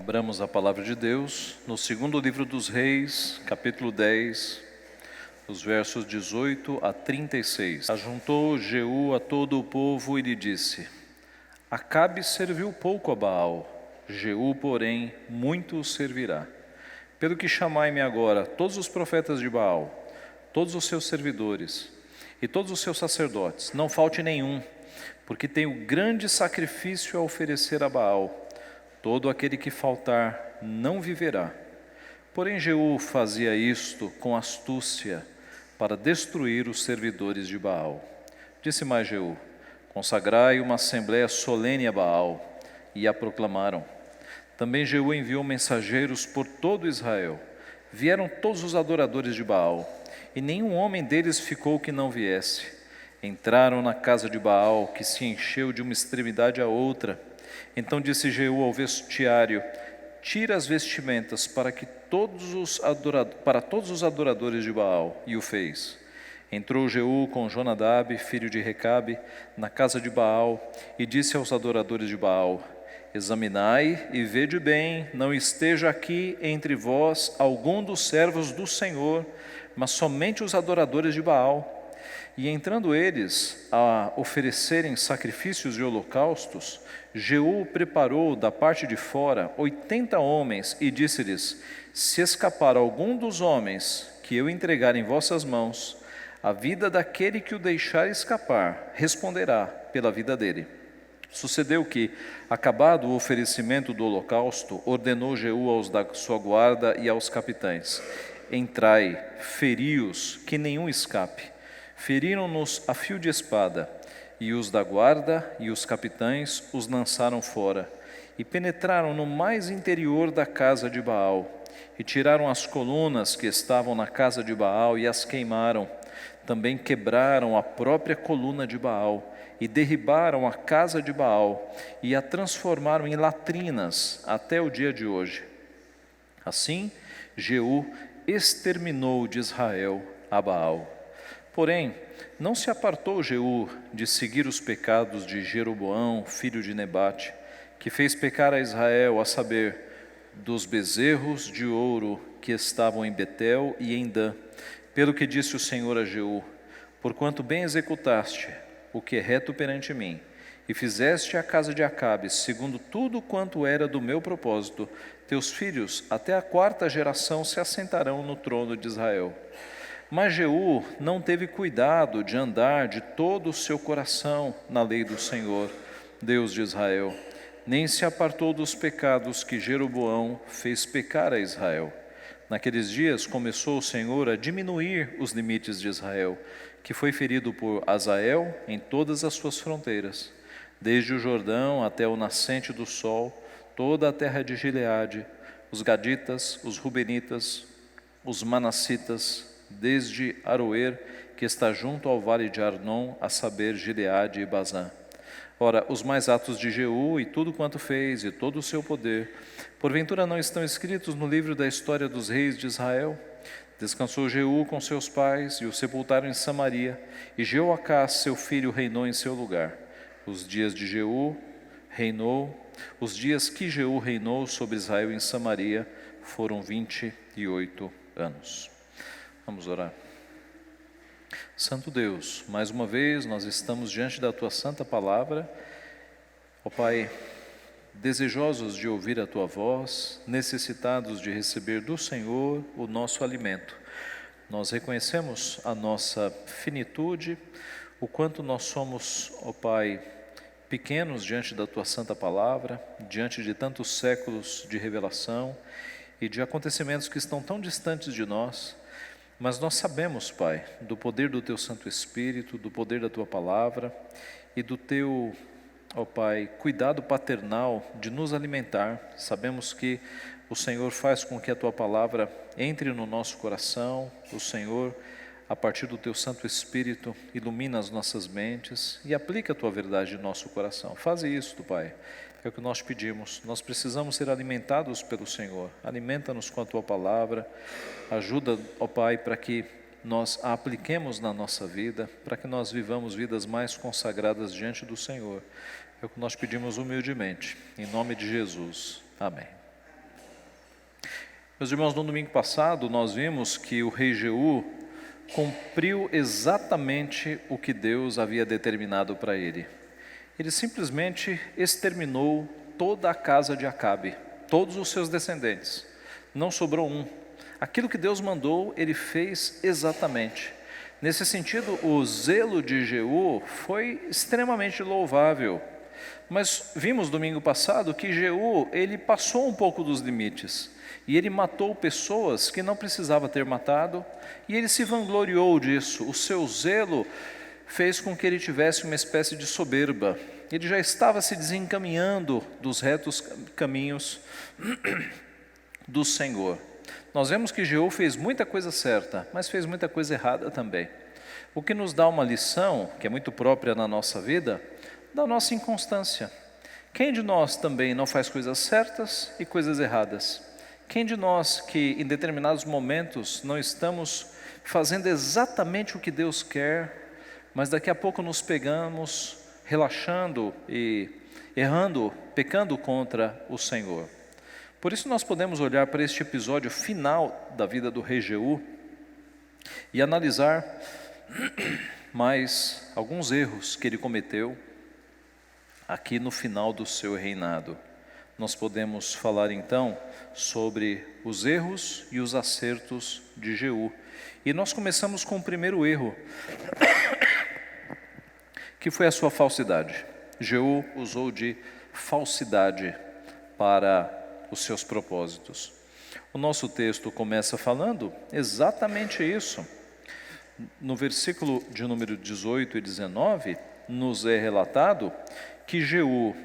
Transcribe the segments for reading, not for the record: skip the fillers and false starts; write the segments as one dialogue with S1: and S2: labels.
S1: Abramos a palavra de Deus no segundo livro dos Reis, capítulo 10, os versos 18 a 36. Ajuntou Jeú a todo o povo e lhe disse: Acabe serviu pouco a Baal, Jeú, porém, muito o servirá. Pelo que chamai-me agora todos os profetas de Baal, todos os seus servidores e todos os seus sacerdotes, não falte nenhum, porque tenho grande sacrifício a oferecer a Baal. Todo aquele que faltar não viverá. Porém Jeú fazia isto com astúcia, para destruir os servidores de Baal. Disse mais Jeú: consagrai uma assembleia solene a Baal, e a proclamaram. Também Jeú enviou mensageiros por todo Israel. Vieram todos os adoradores de Baal, e nenhum homem deles ficou que não viesse. Entraram na casa de Baal, que se encheu de uma extremidade à outra. Então disse Jeú ao vestiário: tira as vestimentas para todos os adoradores de Baal. E o fez. Entrou Jeú com Jonadab, filho de Recabe, na casa de Baal, e disse aos adoradores de Baal: examinai e vede bem, não esteja aqui entre vós algum dos servos do Senhor, mas somente os adoradores de Baal. E entrando eles a oferecerem sacrifícios e holocaustos, Jeú preparou da parte de fora 80 homens e disse-lhes: se escapar algum dos homens que eu entregar em vossas mãos, a vida daquele que o deixar escapar responderá pela vida dele. Sucedeu que, acabado o oferecimento do holocausto, ordenou Jeú aos da sua guarda e aos capitães: entrai, feri-os, que nenhum escape. Feriram-nos a fio de espada, e os da guarda e os capitães os lançaram fora, e penetraram no mais interior da casa de Baal, e tiraram as colunas que estavam na casa de Baal e as queimaram. Também quebraram a própria coluna de Baal, e derribaram a casa de Baal, e a transformaram em latrinas até o dia de hoje. Assim, Jeú exterminou de Israel a Baal. Porém, não se apartou Jeú de seguir os pecados de Jeroboão, filho de Nebate, que fez pecar a Israel, a saber, dos bezerros de ouro que estavam em Betel e em Dan. Pelo que disse o Senhor a Jeú: porquanto bem executaste o que é reto perante mim, e fizeste a casa de Acabe segundo tudo quanto era do meu propósito, teus filhos até a 4ª geração se assentarão no trono de Israel. Mas Jeú não teve cuidado de andar de todo o seu coração na lei do Senhor, Deus de Israel, nem se apartou dos pecados que Jeroboão fez pecar a Israel. Naqueles dias começou o Senhor a diminuir os limites de Israel, que foi ferido por Hazael em todas as suas fronteiras, desde o Jordão até o nascente do sol, toda a terra de Gileade, os Gaditas, os Rubenitas, os Manassitas, desde Aroer, que está junto ao vale de Arnon, a saber, Gileade e Bazã. Ora, os mais atos de Jeú e tudo quanto fez e todo o seu poder, porventura não estão escritos no livro da história dos reis de Israel? Descansou Jeú com seus pais e o sepultaram em Samaria, e Jeoacás, seu filho, reinou em seu lugar. Os dias que Jeú reinou sobre Israel em Samaria foram 28 anos. Vamos orar. Santo Deus, mais uma vez nós estamos diante da Tua Santa Palavra, ó Pai, desejosos de ouvir a Tua voz, necessitados de receber do Senhor o nosso alimento. Nós reconhecemos a nossa finitude, o quanto nós somos, ó Pai, pequenos diante da Tua Santa Palavra, diante de tantos séculos de revelação e de acontecimentos que estão tão distantes de nós. Mas nós sabemos, Pai, do poder do Teu Santo Espírito, do poder da Tua Palavra e do Teu, ó Pai, cuidado paternal de nos alimentar. Sabemos que o Senhor faz com que a Tua Palavra entre no nosso coração. O Senhor, a partir do Teu Santo Espírito, ilumina as nossas mentes e aplica a Tua verdade em nosso coração. Faze isso, Pai. É o que nós pedimos. Nós precisamos ser alimentados pelo Senhor. Alimenta-nos com a Tua Palavra. Ajuda, ó Pai, para que nós a apliquemos na nossa vida, para que nós vivamos vidas mais consagradas diante do Senhor. É o que nós pedimos humildemente. Em nome de Jesus. Amém. Meus irmãos, no domingo passado nós vimos que o rei Jeú cumpriu exatamente o que Deus havia determinado para ele. Ele simplesmente exterminou toda a casa de Acabe, todos os seus descendentes. Não sobrou um. Aquilo que Deus mandou, ele fez exatamente. Nesse sentido, o zelo de Jeú foi extremamente louvável. Mas vimos domingo passado que Jeú, ele passou um pouco dos limites. E ele matou pessoas que não precisava ter matado, e ele se vangloriou disso. O seu zelo fez com que ele tivesse uma espécie de soberba. Ele já estava se desencaminhando dos retos caminhos do Senhor. Nós vemos que Jeú fez muita coisa certa, mas fez muita coisa errada também. O que nos dá uma lição, que é muito própria na nossa vida, da nossa inconstância. Quem de nós também não faz coisas certas e coisas erradas? Quem de nós que em determinados momentos não estamos fazendo exatamente o que Deus quer, mas daqui a pouco nos pegamos relaxando e errando, pecando contra o Senhor? Por isso nós podemos olhar para este episódio final da vida do rei Jeú e analisar mais alguns erros que ele cometeu aqui no final do seu reinado. Nós podemos falar então sobre os erros e os acertos de Jeú. E nós começamos com o primeiro erro, que foi a sua falsidade. Jeú usou de falsidade para os seus propósitos. O nosso texto começa falando exatamente isso. No versículo de número 18 e 19, nos é relatado que Jeú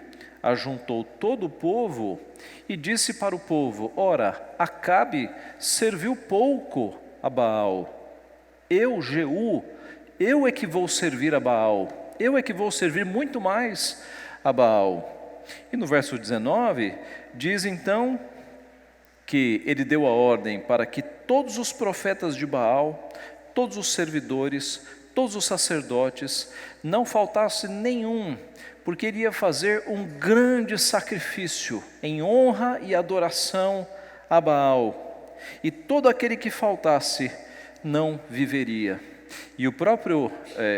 S1: ajuntou todo o povo e disse para o povo: ora, Acabe serviu pouco a Baal. Eu, Jeú, eu é que vou servir a Baal. Eu é que vou servir muito mais a Baal. E no verso 19, diz então que ele deu a ordem para que todos os profetas de Baal, todos os servidores, todos os sacerdotes, não faltasse nenhum, porque ele ia fazer um grande sacrifício em honra e adoração a Baal. E todo aquele que faltasse não viveria. E o próprio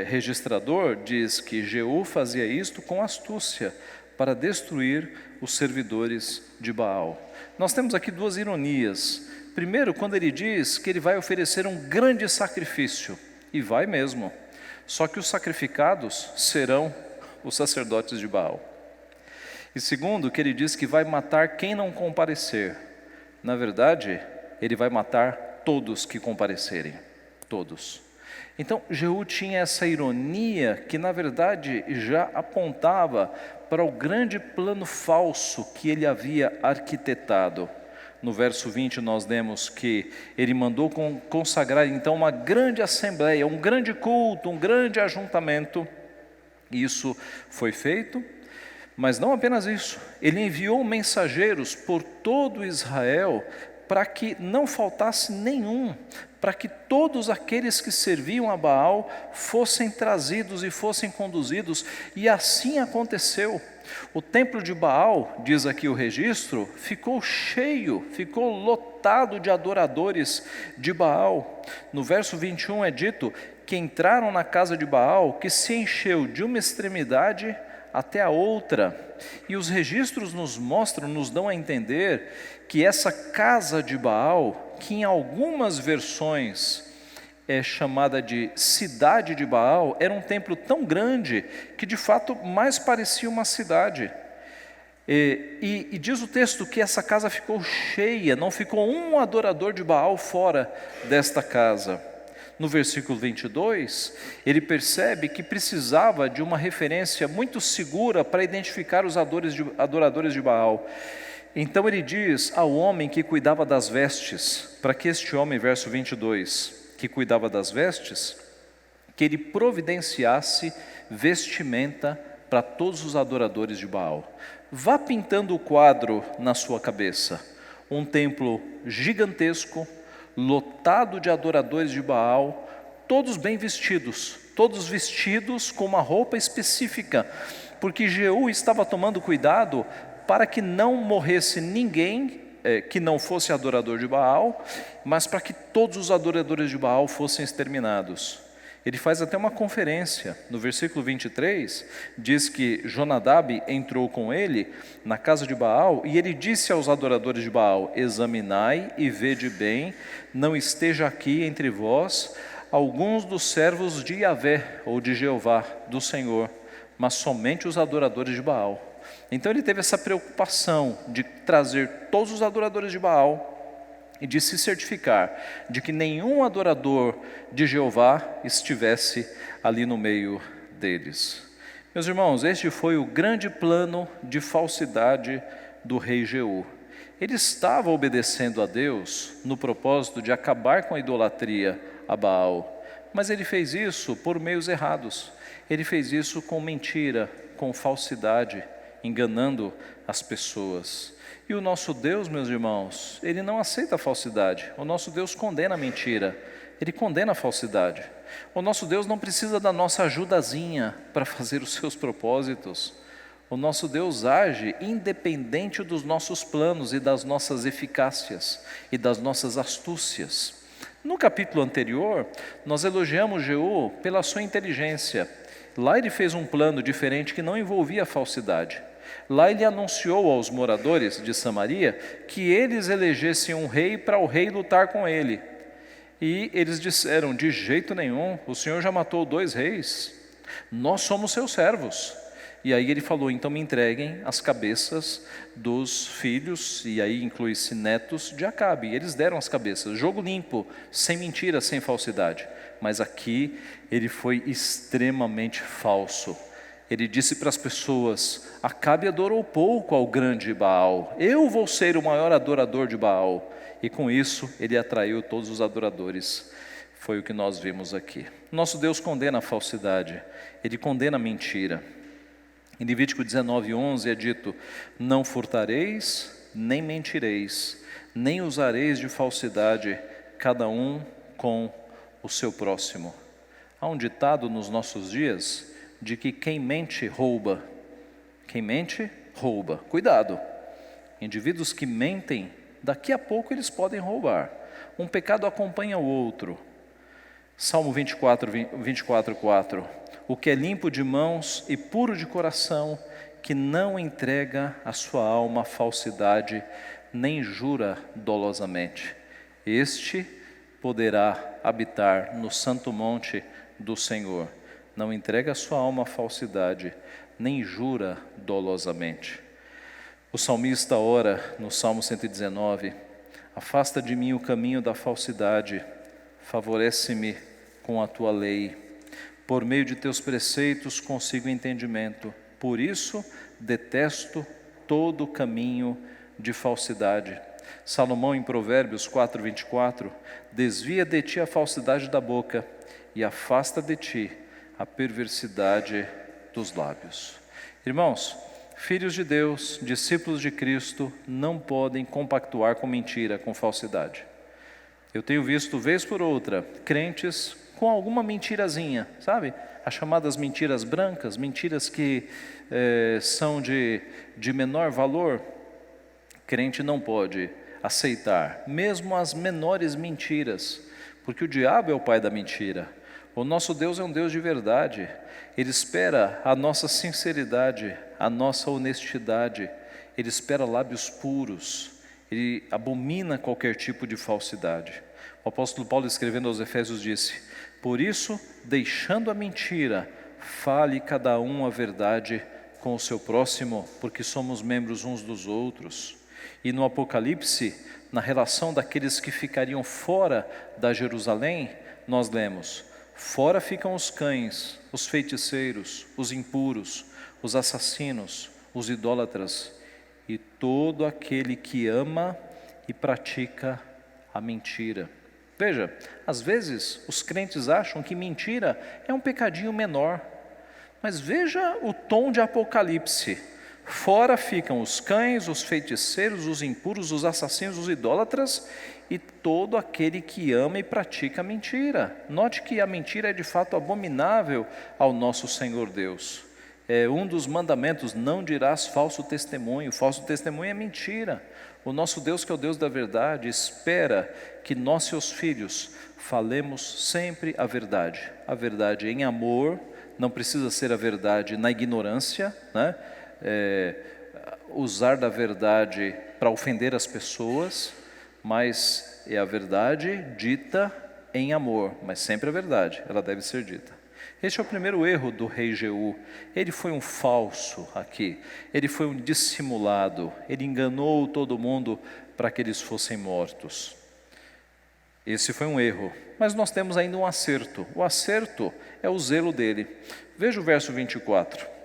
S1: registrador diz que Jeú fazia isto com astúcia, para destruir os servidores de Baal. Nós temos aqui duas ironias. Primeiro, quando ele diz que ele vai oferecer um grande sacrifício, e vai mesmo, só que os sacrificados serão os sacerdotes de Baal. E segundo, que ele diz que vai matar quem não comparecer. Na verdade, ele vai matar todos que comparecerem, todos. Então, Jeú tinha essa ironia que, na verdade, já apontava para o grande plano falso que ele havia arquitetado. No verso 20 nós lemos que ele mandou consagrar então uma grande assembleia, um grande culto, um grande ajuntamento. Isso foi feito, mas não apenas isso. Ele enviou mensageiros por todo Israel para que não faltasse nenhum, para que todos aqueles que serviam a Baal fossem trazidos e fossem conduzidos, e assim aconteceu. O templo de Baal, diz aqui o registro, ficou cheio, ficou lotado de adoradores de Baal. No verso 21 é dito que entraram na casa de Baal, que se encheu de uma extremidade até a outra. E os registros nos mostram, nos dão a entender que essa casa de Baal, que em algumas versões é chamada de cidade de Baal, era um templo tão grande que de fato mais parecia uma cidade. E diz o texto que essa casa ficou cheia, não ficou um adorador de Baal fora desta casa. No versículo 22, ele percebe que precisava de uma referência muito segura para identificar os adoradores de Baal. Então ele diz ao homem que cuidava das vestes, para que este homem, verso 22, que cuidava das vestes, que ele providenciasse vestimenta para todos os adoradores de Baal. Vá pintando o quadro na sua cabeça: um templo gigantesco, lotado de adoradores de Baal, todos bem vestidos, todos vestidos com uma roupa específica, porque Jeú estava tomando cuidado para que não morresse ninguém que não fosse adorador de Baal, mas para que todos os adoradores de Baal fossem exterminados. Ele faz até uma conferência. No versículo 23, diz que Jonadab entrou com ele na casa de Baal, e ele disse aos adoradores de Baal: examinai e vede bem, não esteja aqui entre vós alguns dos servos de Yahvé, ou de Jeová, do Senhor, mas somente os adoradores de Baal. Então ele teve essa preocupação de trazer todos os adoradores de Baal e de se certificar de que nenhum adorador de Jeová estivesse ali no meio deles. Meus irmãos, este foi o grande plano de falsidade do rei Jeú. Ele estava obedecendo a Deus no propósito de acabar com a idolatria a Baal, mas ele fez isso por meios errados. Ele fez isso com mentira, com falsidade, enganando as pessoas. E o nosso Deus, meus irmãos, Ele não aceita a falsidade. O nosso Deus condena a mentira, Ele condena a falsidade. O nosso Deus não precisa da nossa ajudazinha para fazer os seus propósitos. O nosso Deus age independente dos nossos planos e das nossas eficácias e das nossas astúcias. No capítulo anterior, nós elogiamos Jeú pela sua inteligência. Lá ele fez um plano diferente que não envolvia a falsidade. Lá ele anunciou aos moradores de Samaria que eles elegessem um rei para o rei lutar com ele. E eles disseram: de jeito nenhum, o Senhor já matou 2 reis, nós somos seus servos. E aí ele falou: então me entreguem as cabeças dos filhos, e aí inclui-se netos de Acabe. E eles deram as cabeças, jogo limpo, sem mentira, sem falsidade. Mas aqui ele foi extremamente falso. Ele disse para as pessoas: Acabe adorou pouco ao grande Baal, eu vou ser o maior adorador de Baal. E com isso ele atraiu todos os adoradores. Foi o que nós vimos aqui. Nosso Deus condena a falsidade, Ele condena a mentira. Em Levítico 19:11 é dito: não furtareis, nem mentireis, nem usareis de falsidade, cada um com o seu próximo. Há um ditado nos nossos dias de que quem mente rouba. Quem mente rouba. Cuidado, indivíduos que mentem, daqui a pouco eles podem roubar. Um pecado acompanha o outro. Salmo 24:4. O que é limpo de mãos e puro de coração, que não entrega a sua alma à falsidade, nem jura dolosamente, este poderá habitar no santo monte do Senhor. Não entrega a sua alma à falsidade, nem jura dolosamente. O salmista ora no Salmo 119: afasta de mim o caminho da falsidade, favorece-me com a tua lei. Por meio de teus preceitos consigo entendimento, por isso detesto todo caminho de falsidade. Salomão em Provérbios 4:24, desvia de ti a falsidade da boca e afasta de ti a perversidade dos lábios. Irmãos, filhos de Deus, discípulos de Cristo, não podem compactuar com mentira, com falsidade. Eu tenho visto vez por outra crentes com alguma mentirazinha, sabe? As chamadas mentiras brancas, mentiras que são de menor valor. Crente não pode aceitar, mesmo as menores mentiras, porque o diabo é o pai da mentira. O nosso Deus é um Deus de verdade. Ele espera a nossa sinceridade, a nossa honestidade. Ele espera lábios puros. Ele abomina qualquer tipo de falsidade. O apóstolo Paulo, escrevendo aos Efésios, disse: por isso, deixando a mentira, fale cada um a verdade com o seu próximo, porque somos membros uns dos outros. E no Apocalipse, na relação daqueles que ficariam fora da Jerusalém, nós lemos: fora ficam os cães, os feiticeiros, os impuros, os assassinos, os idólatras e todo aquele que ama e pratica a mentira. Veja, às vezes os crentes acham que mentira é um pecadinho menor, mas veja o tom de Apocalipse: fora ficam os cães, os feiticeiros, os impuros, os assassinos, os idólatras e todo aquele que ama e pratica a mentira. Note que a mentira é de fato abominável ao nosso Senhor Deus. É um dos mandamentos: não dirás falso testemunho. Falso testemunho é mentira. O nosso Deus, que é o Deus da verdade, espera que nós, seus filhos, falemos sempre a verdade em amor. Não precisa ser a verdade na ignorância, né? Usar da verdade para ofender as pessoas, mas é a verdade dita em amor, mas sempre a verdade, ela deve ser dita. Este é o primeiro erro do rei Jeú. Ele foi um falso aqui, ele foi um dissimulado, ele enganou todo mundo para que eles fossem mortos. Esse foi um erro, mas nós temos ainda um acerto. O acerto é o zelo dele. Veja o verso 24.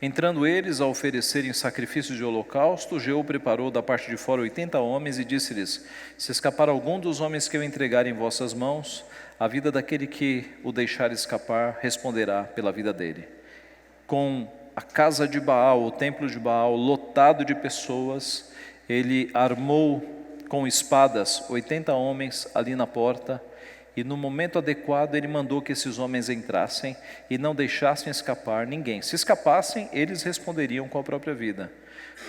S1: Entrando eles a oferecerem sacrifícios de holocausto, Jeú preparou da parte de fora 80 homens e disse-lhes: se escapar algum dos homens que eu entregar em vossas mãos, a vida daquele que o deixar escapar responderá pela vida dele. Com a casa de Baal, o templo de Baal lotado de pessoas, ele armou com espadas 80 homens ali na porta, e no momento adequado ele mandou que esses homens entrassem e não deixassem escapar ninguém. Se escapassem, eles responderiam com a própria vida.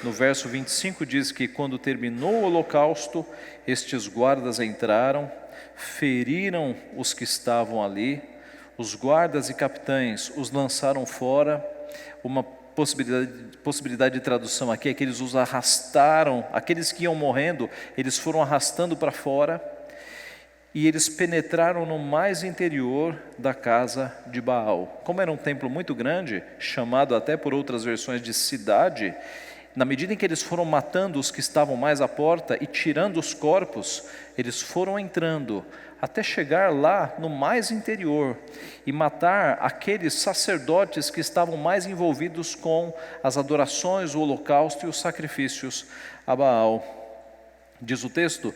S1: No verso 25 diz que quando terminou o holocausto, estes guardas entraram, feriram os que estavam ali, os guardas e capitães os lançaram fora. Uma possibilidade de tradução aqui é que eles os arrastaram, aqueles que iam morrendo, eles foram arrastando para fora, e eles penetraram no mais interior da casa de Baal. Como era um templo muito grande, chamado até por outras versões de cidade, na medida em que eles foram matando os que estavam mais à porta e tirando os corpos, eles foram entrando até chegar lá no mais interior e matar aqueles sacerdotes que estavam mais envolvidos com as adorações, o holocausto e os sacrifícios a Baal. Diz o texto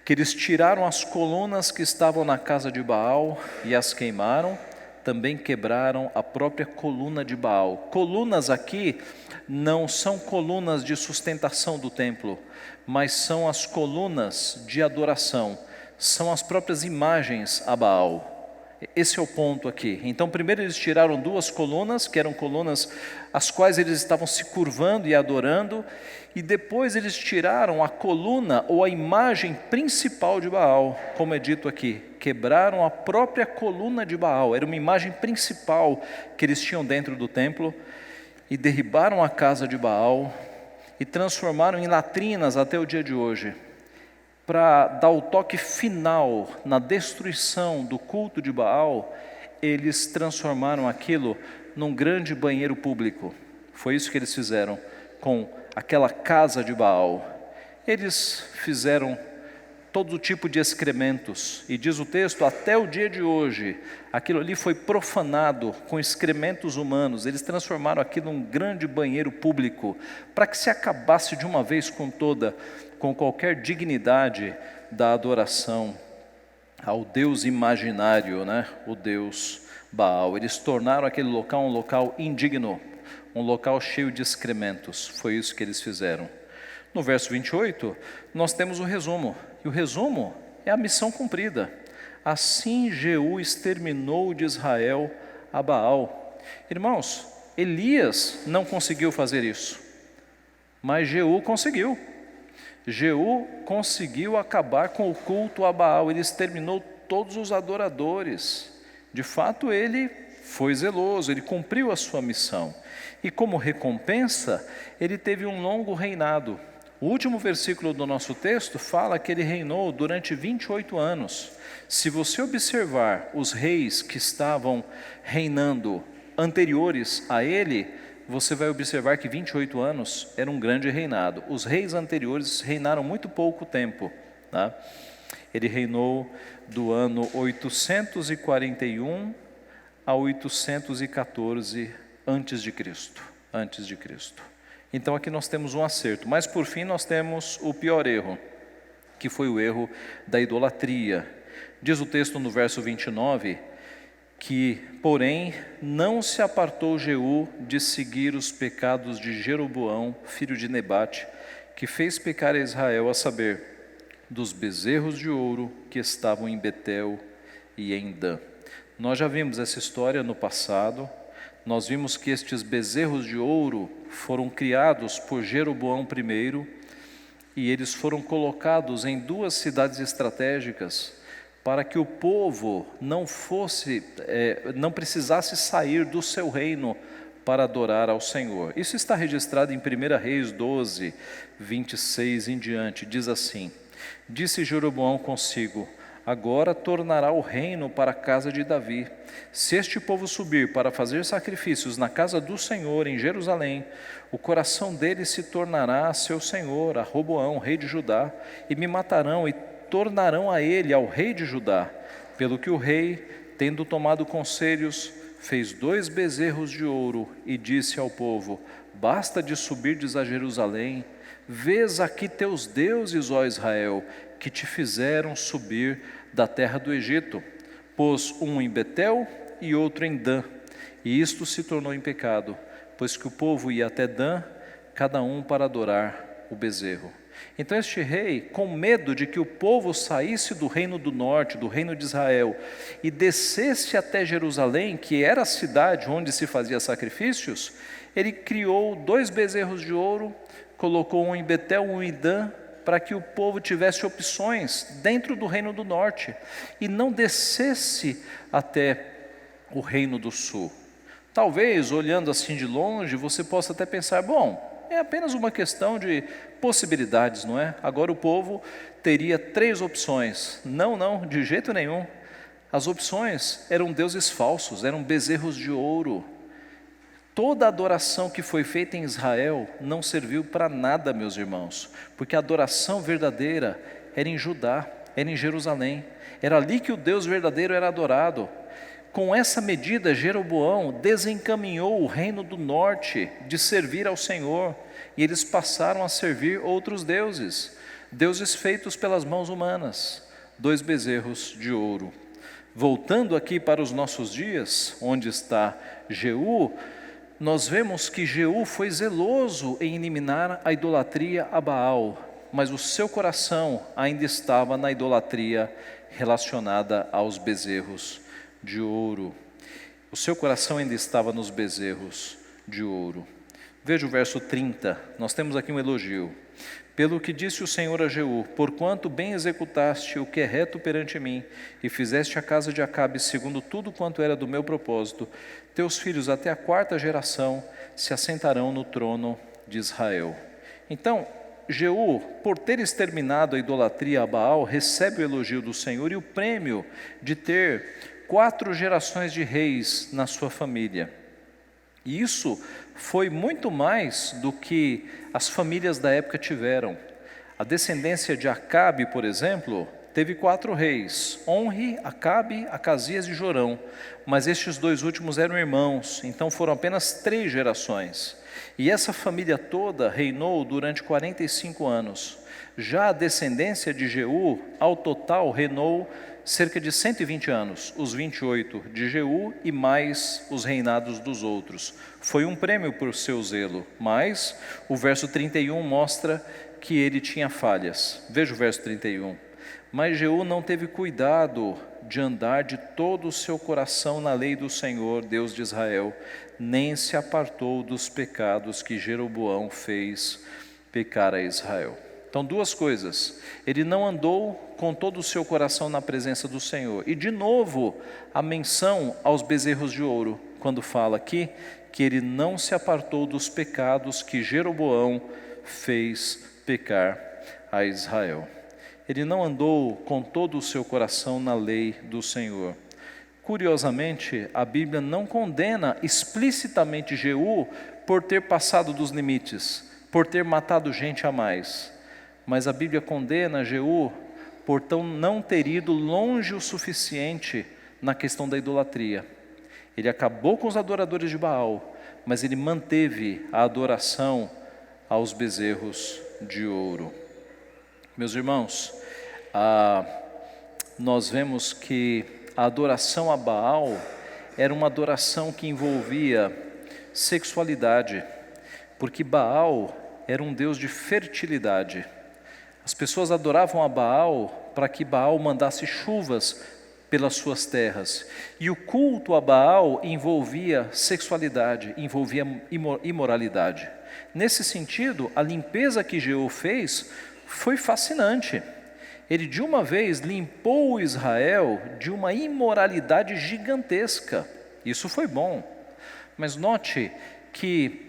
S1: que eles tiraram as colunas que estavam na casa de Baal e as queimaram, também quebraram a própria coluna de Baal. Colunas aqui não são colunas de sustentação do templo, mas são as colunas de adoração, são as próprias imagens a Baal. Esse é o ponto aqui. Então, primeiro eles tiraram duas colunas, que eram colunas as quais eles estavam se curvando e adorando, e depois eles tiraram a coluna ou a imagem principal de Baal, como é dito aqui. Quebraram a própria coluna de Baal, era uma imagem principal que eles tinham dentro do templo, e derribaram a casa de Baal e transformaram em latrinas até o dia de hoje. Para dar o toque final na destruição do culto de Baal, eles transformaram aquilo num grande banheiro público. Foi isso que eles fizeram com aquela casa de Baal. Eles fizeram todo tipo de excrementos, e diz o texto, até o dia de hoje, aquilo ali foi profanado com excrementos humanos. Eles transformaram aquilo num grande banheiro público, para que se acabasse de uma vez com qualquer dignidade da adoração ao Deus imaginário, né? O Deus Baal. Eles tornaram aquele local um local indigno, um local cheio de excrementos. Foi isso que eles fizeram. No verso 28, nós temos o resumo, e o resumo é a missão cumprida. Assim Jeú exterminou de Israel a Baal. Irmãos, Elias não conseguiu fazer isso, mas Jeú conseguiu. Jeú conseguiu acabar com o culto a Baal, ele exterminou todos os adoradores. De fato, ele foi zeloso, ele cumpriu a sua missão. E como recompensa, ele teve um longo reinado. O último versículo do nosso texto fala que ele reinou durante 28 anos. Se você observar os reis que estavam reinando anteriores a ele, você vai observar que 28 anos era um grande reinado. Os reis anteriores reinaram muito pouco tempo, tá? Ele reinou do ano 841 a 814 antes de Cristo. Então aqui nós temos um acerto, mas por fim nós temos o pior erro, que foi o erro da idolatria. Diz o texto no verso 29, que, porém, não se apartou Jeú de seguir os pecados de Jeroboão, filho de Nebate, que fez pecar a Israel, a saber, dos bezerros de ouro que estavam em Betel e em Dan. Nós já vimos essa história no passado. nós vimos que estes bezerros de ouro foram criados por Jeroboão I, e eles foram colocados em duas cidades estratégicas para que o povo não precisasse sair do seu reino para adorar ao Senhor. Isso está registrado em 1 Reis 12, 26 em diante. Diz assim: disse Jeroboão consigo: agora tornará o reino para a casa de Davi. Se este povo subir para fazer sacrifícios na casa do Senhor em Jerusalém, o coração dele se tornará a seu senhor, a Roboão, rei de Judá, e me matarão e tornarão a ele, ao rei de Judá. Pelo que o rei, tendo tomado conselhos, fez 2 bezerros de ouro e disse ao povo: basta de subirdes a Jerusalém, vês aqui teus deuses, ó Israel, que te fizeram subir da terra do Egito. Pôs um em Betel e outro em Dan, e isto se tornou em pecado, pois que o povo ia até Dan, cada um para adorar o bezerro. Então este rei, com medo de que o povo saísse do reino do norte, do reino de Israel, e descesse até Jerusalém, que era a cidade onde se fazia sacrifícios, ele criou 2 bezerros de ouro, colocou um em Betel, um em Dan, para que o povo tivesse opções dentro do reino do norte, e não descesse até o reino do sul. Talvez, olhando assim de longe, você possa até pensar, bom, é apenas uma questão de possibilidades, não é? Agora o povo teria 3 opções. Não, de jeito nenhum. As opções eram deuses falsos, eram bezerros de ouro. Toda a adoração que foi feita em Israel não serviu para nada, meus irmãos, porque a adoração verdadeira era em Judá, era em Jerusalém. Era ali que o Deus verdadeiro era adorado. Com essa medida, Jeroboão desencaminhou o reino do norte de servir ao Senhor, e eles passaram a servir outros deuses, deuses feitos pelas mãos humanas, 2 bezerros de ouro. Voltando aqui para os nossos dias, onde está Jeú, nós vemos que Jeú foi zeloso em eliminar a idolatria a Baal, mas o seu coração ainda estava na idolatria relacionada aos bezerros de ouro. O seu coração ainda estava nos bezerros de ouro. Veja o verso 30, nós temos aqui um elogio. Pelo que disse o Senhor a Jeú: porquanto bem executaste o que é reto perante mim, e fizeste a casa de Acabe segundo tudo quanto era do meu propósito, teus filhos até a 4ª geração se assentarão no trono de Israel. Então, Jeú, por ter exterminado a idolatria a Baal, recebe o elogio do Senhor e o prêmio de ter 4 gerações de reis na sua família. E isso foi muito mais do que as famílias da época tiveram. A descendência de Acabe, por exemplo, teve 4 reis: Onri, Acabe, Acasias e Jorão. Mas estes 2 últimos eram irmãos, então foram apenas 3 gerações. E essa família toda reinou durante 45 anos. Já a descendência de Jeú, ao total, reinou cerca de 120 anos, os 28 de Jeú e mais os reinados dos outros. Foi um prêmio por seu zelo, mas o verso 31 mostra que ele tinha falhas. Veja o verso 31. Mas Jeú não teve cuidado de andar de todo o seu coração na lei do Senhor, Deus de Israel, nem se apartou dos pecados que Jeroboão fez pecar a Israel. Então, 2 coisas: ele não andou com todo o seu coração na presença do Senhor. E de novo, a menção aos bezerros de ouro, quando fala aqui que ele não se apartou dos pecados que Jeroboão fez pecar a Israel. Ele não andou com todo o seu coração na lei do Senhor. Curiosamente, a Bíblia não condena explicitamente Jeú por ter passado dos limites, por ter matado gente a mais. Mas a Bíblia condena Jeú por não ter ido longe o suficiente na questão da idolatria. Ele acabou com os adoradores de Baal, mas ele manteve a adoração aos bezerros de ouro. Meus irmãos, nós vemos que a adoração a Baal era uma adoração que envolvia sexualidade, porque Baal era um deus de fertilidade. As pessoas adoravam a Baal para que Baal mandasse chuvas pelas suas terras. E o culto a Baal envolvia sexualidade, envolvia imoralidade. Nesse sentido, a limpeza que Jeú fez foi fascinante. Ele de uma vez limpou Israel de uma imoralidade gigantesca. Isso foi bom. Mas note que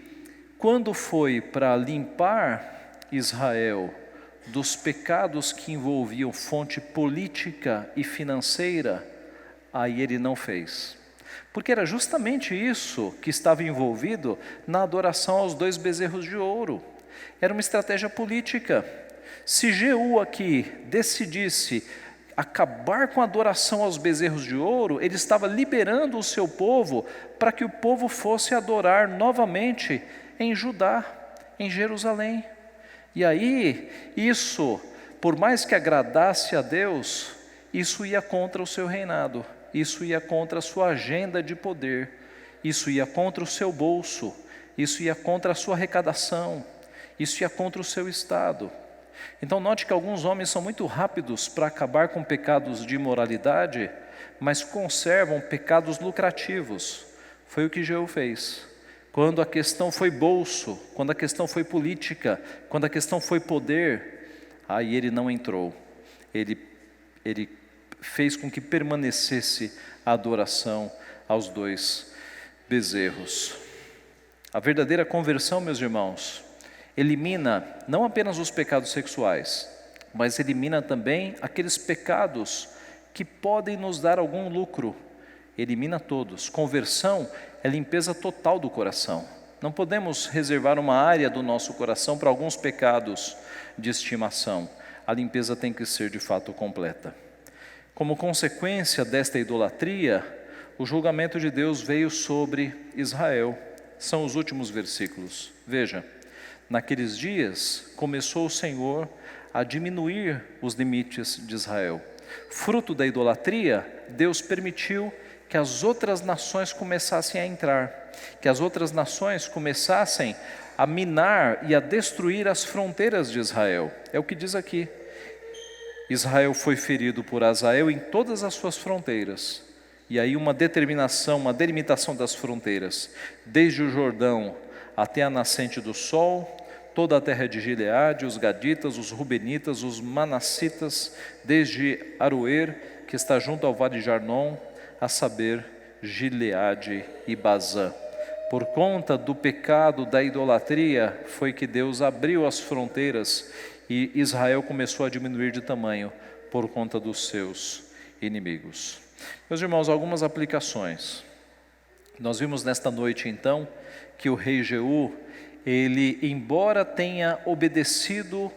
S1: quando foi para limpar Israel dos pecados que envolviam fonte política e financeira, aí ele não fez. Porque era justamente isso que estava envolvido na adoração aos 2 bezerros de ouro. Era uma estratégia política. Se Jeú aqui decidisse acabar com a adoração aos bezerros de ouro, ele estava liberando o seu povo para que o povo fosse adorar novamente em Judá, em Jerusalém. E aí, isso, por mais que agradasse a Deus, isso ia contra o seu reinado, isso ia contra a sua agenda de poder, isso ia contra o seu bolso, isso ia contra a sua arrecadação, isso ia contra o seu estado. Então note que alguns homens são muito rápidos para acabar com pecados de imoralidade, mas conservam pecados lucrativos. Foi o que Jeú fez. Quando a questão foi bolso, quando a questão foi política, quando a questão foi poder, aí ele não entrou. Ele fez com que permanecesse a adoração aos 2 bezerros. A verdadeira conversão, meus irmãos, elimina não apenas os pecados sexuais, mas elimina também aqueles pecados que podem nos dar algum lucro. Elimina todos. Conversão é limpeza total do coração. Não podemos reservar uma área do nosso coração para alguns pecados de estimação. A limpeza tem que ser de fato completa. Como consequência desta idolatria, o julgamento de Deus veio sobre Israel. São os últimos versículos. Veja, naqueles dias começou o Senhor a diminuir os limites de Israel. Fruto da idolatria, Deus permitiu que as outras nações começassem a entrar, que as outras nações começassem a minar e a destruir as fronteiras de Israel. É o que diz aqui. Israel foi ferido por Azael em todas as suas fronteiras. E aí uma determinação, uma delimitação das fronteiras, desde o Jordão até a nascente do sol, toda a terra de Gileade, os gaditas, os rubenitas, os manassitas, desde Aroer, que está junto ao vale de Arnon, a saber, Gileade e Bazã. Por conta do pecado da idolatria, foi que Deus abriu as fronteiras e Israel começou a diminuir de tamanho por conta dos seus inimigos. Meus irmãos, algumas aplicações. Nós vimos nesta noite então que o rei Jeú, ele, embora tenha obedecido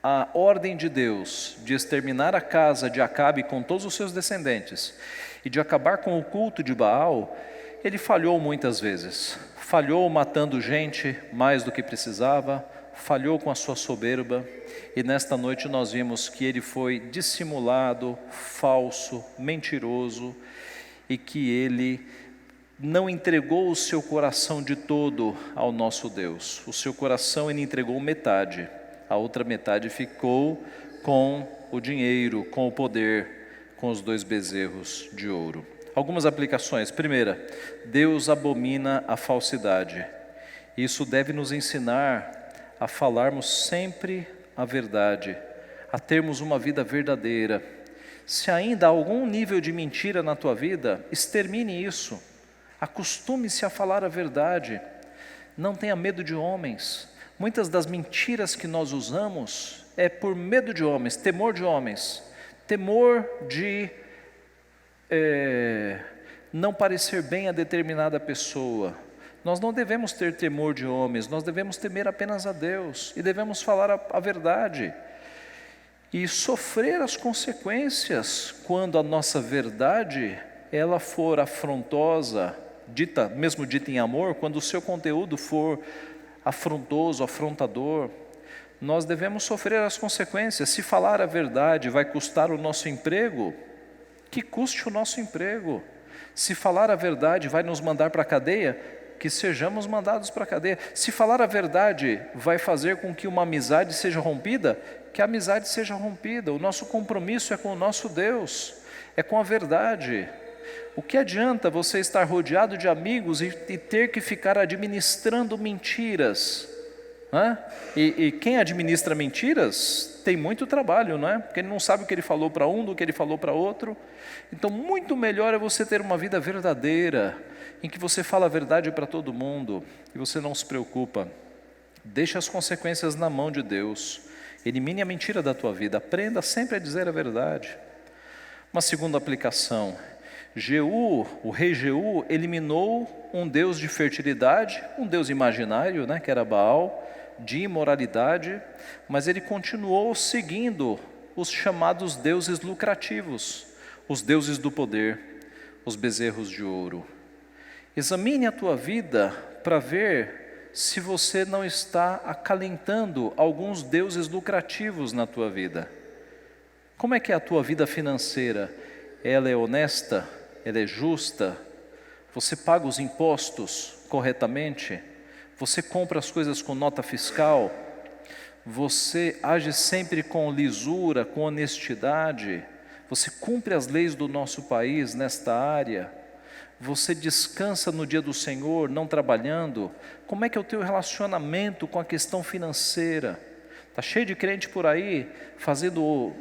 S1: a ordem de Deus de exterminar a casa de Acabe com todos os seus descendentes e de acabar com o culto de Baal, ele falhou muitas vezes. Falhou matando gente mais do que precisava, falhou com a sua soberba, e nesta noite nós vimos que ele foi dissimulado, falso, mentiroso, e que ele não entregou o seu coração de todo ao nosso Deus. O seu coração ele entregou metade, a outra metade ficou com o dinheiro, com o poder, com os 2 bezerros de ouro. Algumas aplicações. Primeira, Deus abomina a falsidade. Isso deve nos ensinar a falarmos sempre a verdade, a termos uma vida verdadeira. Se ainda há algum nível de mentira na tua vida, extermine isso. Acostume-se a falar a verdade. Não tenha medo de homens. Muitas das mentiras que nós usamos é por medo de homens, temor de homens, temor de não parecer bem a determinada pessoa. Nós não devemos ter temor de homens, nós devemos temer apenas a Deus e devemos falar a verdade e sofrer as consequências quando a nossa verdade ela for afrontosa, mesmo dita em amor, quando o seu conteúdo for afrontoso, afrontador. Nós devemos sofrer as consequências. Se falar a verdade vai custar o nosso emprego, que custe o nosso emprego. Se falar a verdade vai nos mandar para a cadeia, que sejamos mandados para a cadeia. Se falar a verdade vai fazer com que uma amizade seja rompida, que a amizade seja rompida. O nosso compromisso é com o nosso Deus, é com a verdade. O que adianta você estar rodeado de amigos e ter que ficar administrando mentiras? E quem administra mentiras tem muito trabalho, não é? Porque ele não sabe o que ele falou para um, do que ele falou para outro. Então muito melhor é você ter uma vida verdadeira, em que você fala a verdade para todo mundo, e você não se preocupa. Deixe as consequências na mão de Deus. Elimine a mentira da tua vida, aprenda sempre a dizer a verdade. Uma segunda aplicação: Jeú, o rei Jeú, eliminou um deus de fertilidade, um deus imaginário, que era Baal, de imoralidade, mas ele continuou seguindo os chamados deuses lucrativos, os deuses do poder, os bezerros de ouro. Examine a tua vida para ver se você não está acalentando alguns deuses lucrativos na tua vida. Como é que é a tua vida financeira? Ela é honesta? Ela é justa? Você paga os impostos corretamente? Você compra as coisas com nota fiscal? Você age sempre com lisura, com honestidade? Você cumpre as leis do nosso país nesta área? Você descansa no dia do Senhor, não trabalhando? Como é que é o teu relacionamento com a questão financeira? Está cheio de crente por aí, fazendo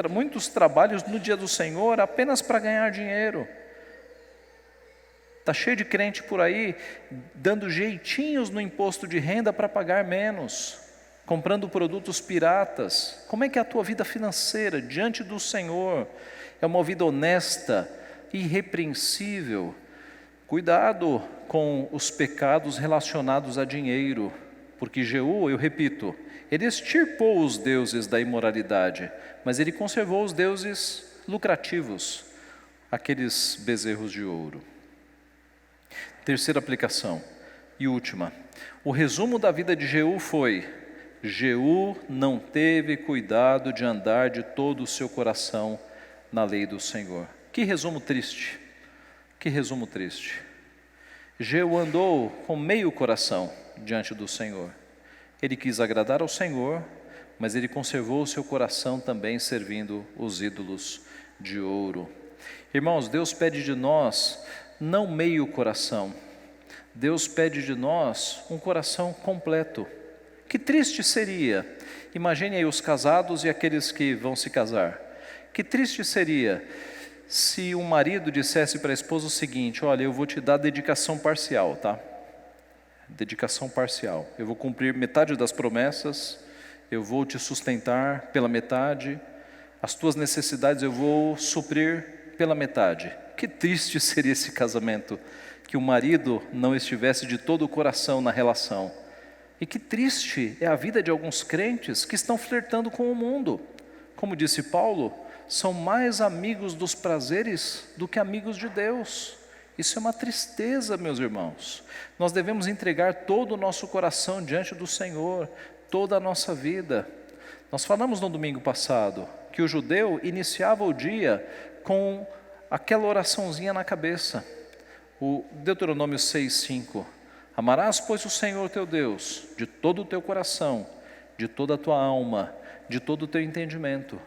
S1: muitos trabalhos no dia do Senhor apenas para ganhar dinheiro. Está cheio de crente por aí, dando jeitinhos no imposto de renda para pagar menos, comprando produtos piratas. Como é que é a tua vida financeira diante do Senhor? É uma vida honesta, irrepreensível? Cuidado com os pecados relacionados a dinheiro, porque Jeú, eu repito, ele extirpou os deuses da imoralidade, mas ele conservou os deuses lucrativos, aqueles bezerros de ouro. Terceira aplicação e última: o resumo da vida de Jeú foi: Jeú não teve cuidado de andar de todo o seu coração na lei do Senhor. Que resumo triste, que resumo triste. Jeú andou com meio coração diante do Senhor. Ele quis agradar ao Senhor, mas ele conservou o seu coração também servindo os ídolos de ouro. Irmãos, Deus pede de nós não meio coração, Deus pede de nós um coração completo. Que triste seria, imagine aí os casados e aqueles que vão se casar. Que triste seria se um marido dissesse para a esposa o seguinte: olha, eu vou te dar dedicação parcial, tá? Dedicação parcial. Eu vou cumprir metade das promessas, eu vou te sustentar pela metade, as tuas necessidades eu vou suprir pela metade. Que triste seria esse casamento, que o marido não estivesse de todo o coração na relação. E que triste é a vida de alguns crentes que estão flertando com o mundo. Como disse Paulo, são mais amigos dos prazeres do que amigos de Deus. Isso é uma tristeza, meus irmãos. Nós devemos entregar todo o nosso coração diante do Senhor, toda a nossa vida. Nós falamos no domingo passado que o judeu iniciava o dia com aquela oraçãozinha na cabeça. O Deuteronômio 6:5. Amarás, pois, o Senhor teu Deus de todo o teu coração, de toda a tua alma, de todo o teu entendimento.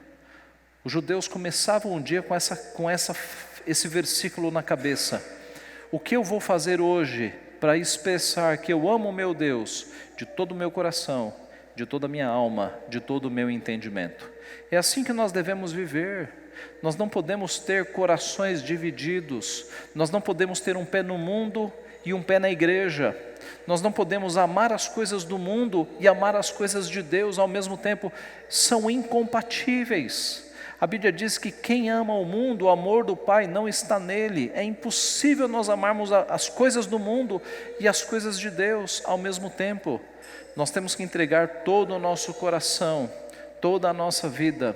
S1: Os judeus começavam um dia com esse versículo na cabeça. O que eu vou fazer hoje para expressar que eu amo o meu Deus de todo o meu coração, de toda a minha alma, de todo o meu entendimento? É assim que nós devemos viver. Nós não podemos ter corações divididos. Nós não podemos ter um pé no mundo e um pé na igreja. Nós não podemos amar as coisas do mundo e amar as coisas de Deus ao mesmo tempo. São incompatíveis. A Bíblia diz que quem ama o mundo, o amor do Pai não está nele. É impossível nós amarmos as coisas do mundo e as coisas de Deus ao mesmo tempo. Nós temos que entregar todo o nosso coração, toda a nossa vida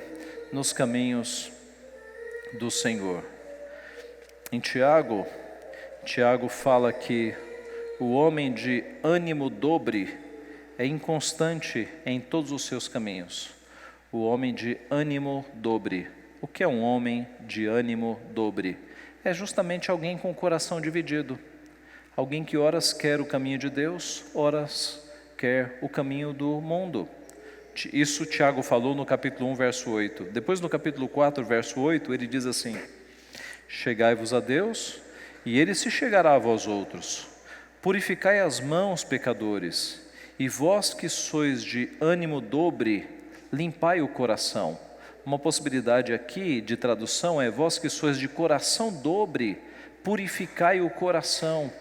S1: nos caminhos do Senhor. Em Tiago fala que o homem de ânimo dobre é inconstante em todos os seus caminhos. O homem de ânimo dobre. O que é um homem de ânimo dobre? É justamente alguém com o coração dividido. Alguém que horas quer o caminho de Deus, horas quer o caminho do mundo. Isso Tiago falou no capítulo 1, verso 8. Depois no capítulo 4, verso 8, ele diz assim: chegai-vos a Deus, e Ele se chegará a vós outros. Purificai as mãos, pecadores, e vós que sois de ânimo dobre, limpai o coração. Uma possibilidade aqui de tradução é: vós que sois de coração dobre, purificai o coração.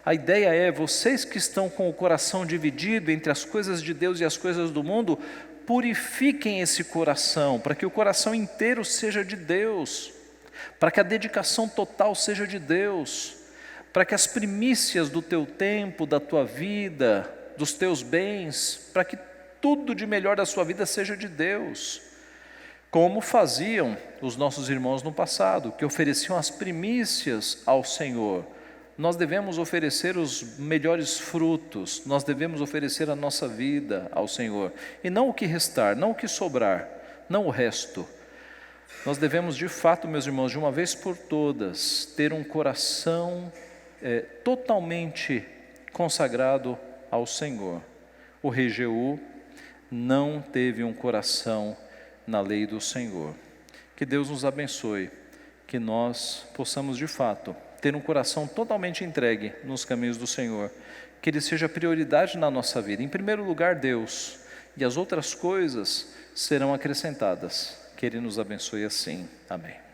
S1: A ideia é: vocês que estão com o coração dividido entre as coisas de Deus e as coisas do mundo, purifiquem esse coração, para que o coração inteiro seja de Deus, para que a dedicação total seja de Deus, para que as primícias do teu tempo, da tua vida, dos teus bens, para que tudo de melhor da sua vida seja de Deus, como faziam os nossos irmãos no passado, que ofereciam as primícias ao Senhor. Nós devemos oferecer os melhores frutos, nós devemos oferecer a nossa vida ao Senhor, e não o que restar, não o que sobrar, não o resto. Nós devemos de fato, meus irmãos, de uma vez por todas, ter um coração totalmente consagrado ao Senhor. O rei Jeú não teve um coração na lei do Senhor. Que Deus nos abençoe, que nós possamos de fato ter um coração totalmente entregue nos caminhos do Senhor, que Ele seja prioridade na nossa vida. Em primeiro lugar, Deus, e as outras coisas serão acrescentadas. Que Ele nos abençoe assim. Amém.